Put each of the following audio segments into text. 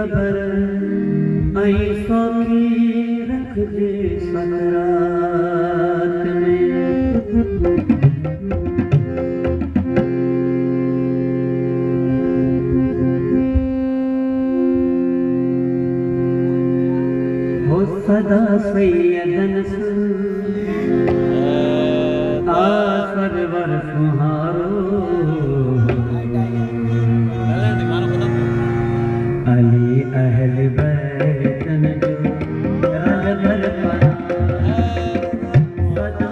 ख़बर ऐं सौखी रखजे सकरात में। हो सदा सैयदन सरवर सुहारो अली अहल बैतन जो रग भर पना सदा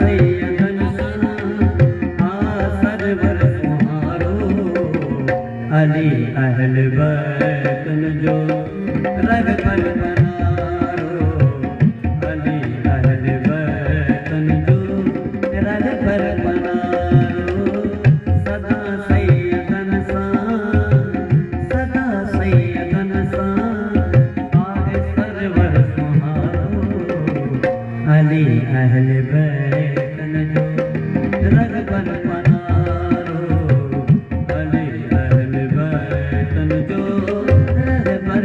सैयदन सरवर सुहारो अली अहल बैतन जो रग भर पना अली अहल बैतन जो रग पर पनारो अली अहल बैतन जो रग पर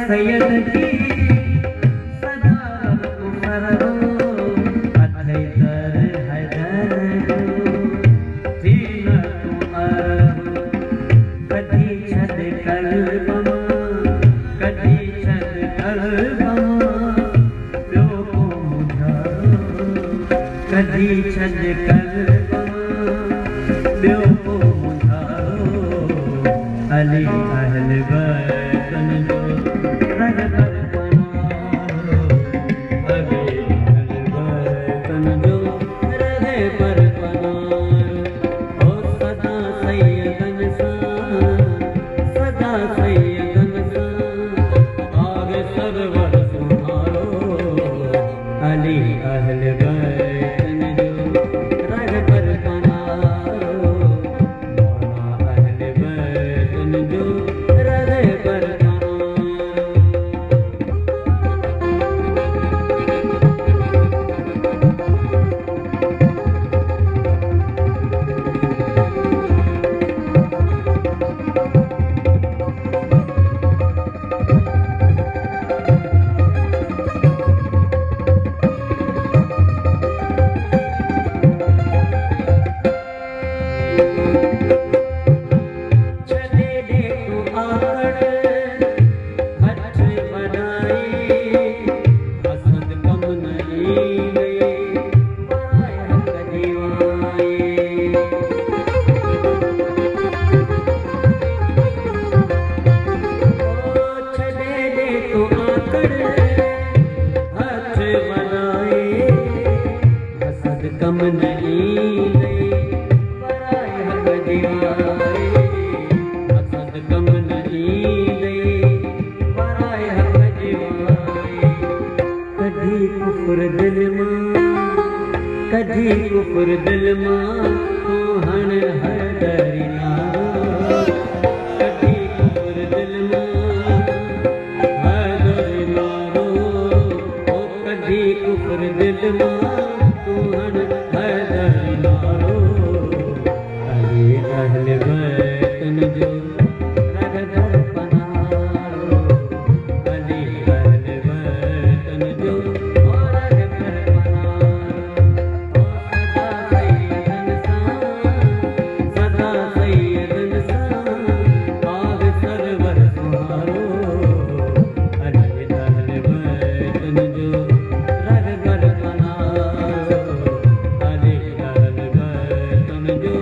सैयद की सदा तुमरो अथई दर हैदर दीन तुमरो कदी छद कलबमा कदी छद कलबमा प्यो को मुझारो कदी छद कलबमा प्यो को मुझारो अली अहल बैतन जो रग पर पनारो अली अहल बैतन जो रग पर पनारो ओ सदा सैयदन आगे सरवर सुहारो अली अहल बैतन जो रग पर पनारो मौला अहल बैतन जो रग पर कम नहीं पराए हक दीवाए हसद कम नहीं पराए हक दीवाए कभी कुफर दिल मां तू हण हैदरी नारो कभी कुफर दिल मां हैदरी नारो ओ कभी कुफर दिल मां तू हण हैदरी नारो अली अहल बैतन जो रग पर पनारो अली अहल बैतन जो रग पर पनारो सदा सैयदन आग सरवर सुहारो अली अहल बैतन जो रग पर पनारो अली अहल बैतन जो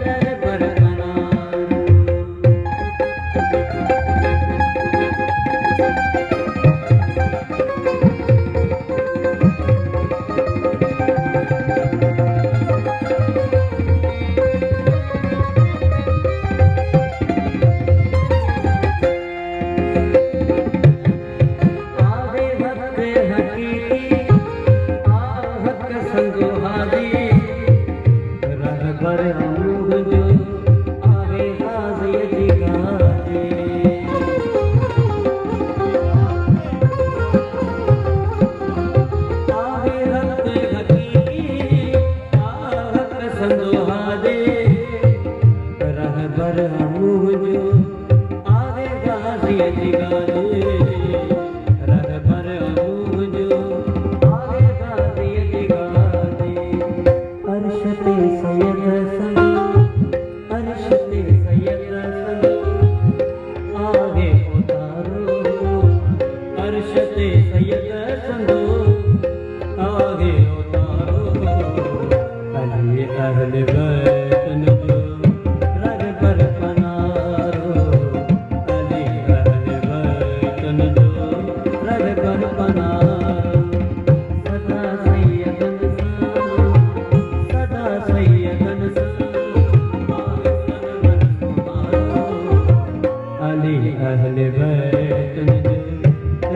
रग पर पनारो भर मुँह जो आगे गाज़ी जिगाजे आगे रत हकीकी आहत संदोहाजे रहबर मुँह जो आगे गाज़ी जिगाजे रहबर मुँह जो आगे गाज़ी जिगाजे अरशते सैयद संग अरशते सैयद संग आगे उतारो अरशते सैयद संग आगे उतारो अली अहल बैतन जो रग पर पनारो अली अहल बैतन जो रग पर पनारो सदा सैयदन सदा सैयदन अली अहल बैतन जो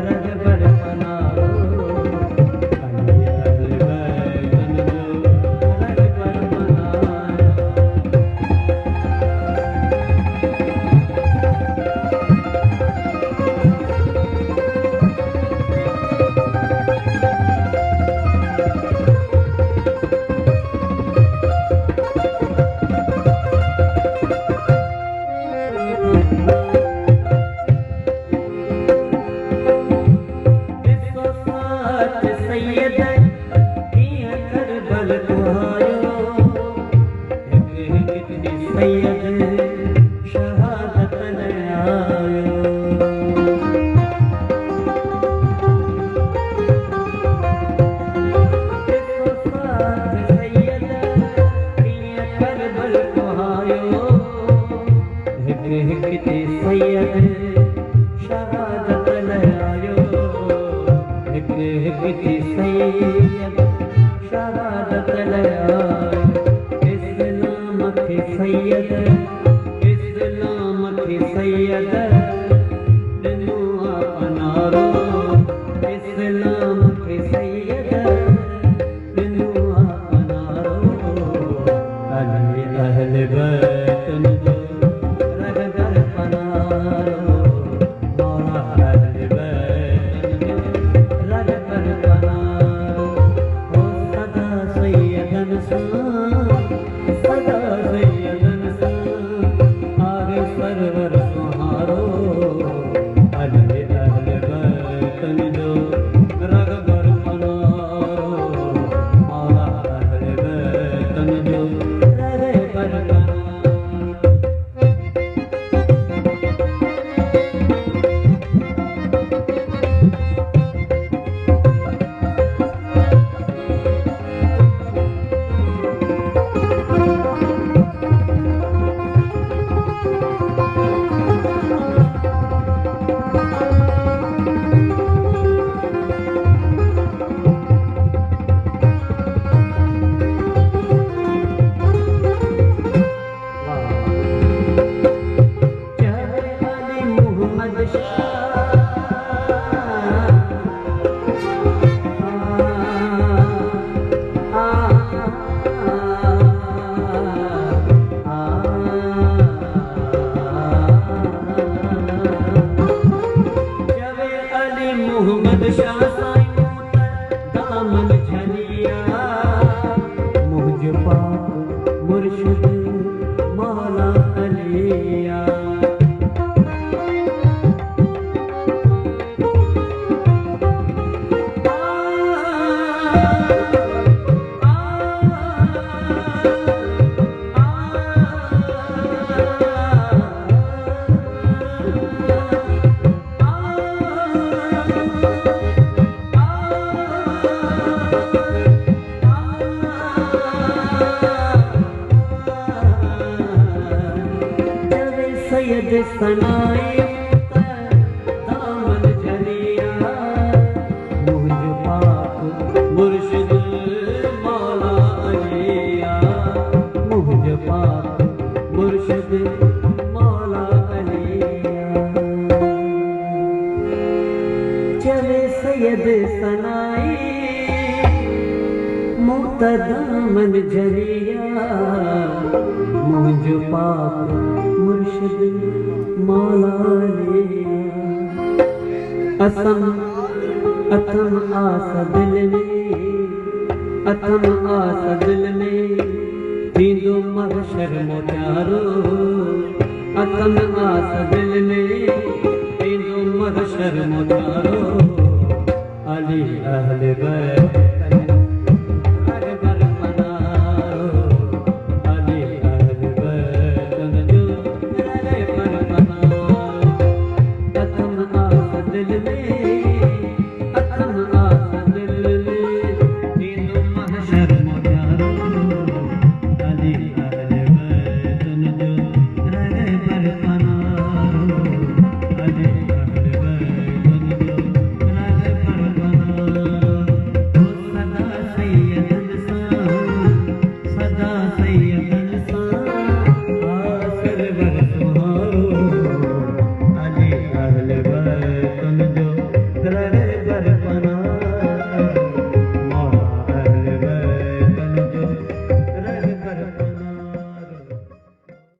रग पर पनारो अली अहल बैतन जो रग पर पनारो सैयद किया करबल तुहायो कितनी सैयद शहादत न आयो सैयद किया करबल तुहायो कितनी सैयद शहादत न आयो कितनी सैयद शहादत लायो इस्लाम के सैयद दिनू अपनारो इस्लाम के सैयद दिनू अपनारो अली अहल बैतन जो रग पर पनारो मौला अहल बैतन जो रग पर पनारो ओ सदा सैयदन सदा सैयदन आगे सरवर सुहारो अली अहल बैतन जो रग पर पनारो मौला अहल बैतन जो रग पर पनारो मोहम्मद शाह साईं दामन झलिया मुझ पाक मुर्शिद मौला अलिया सैयद सनाई दामन झलिया मुझ पाक मुर्शिद मौला अलिया मुझ पाक मुर्शिद मौला अलिया चले सैयद सनाई दामन झरिया मुझ पाक मुर्शिद मौला लिया अथम आस दिल में थींदो महशर मोटारो अथम आस दिल में थींदो महशर मोटारो अली अहल बैत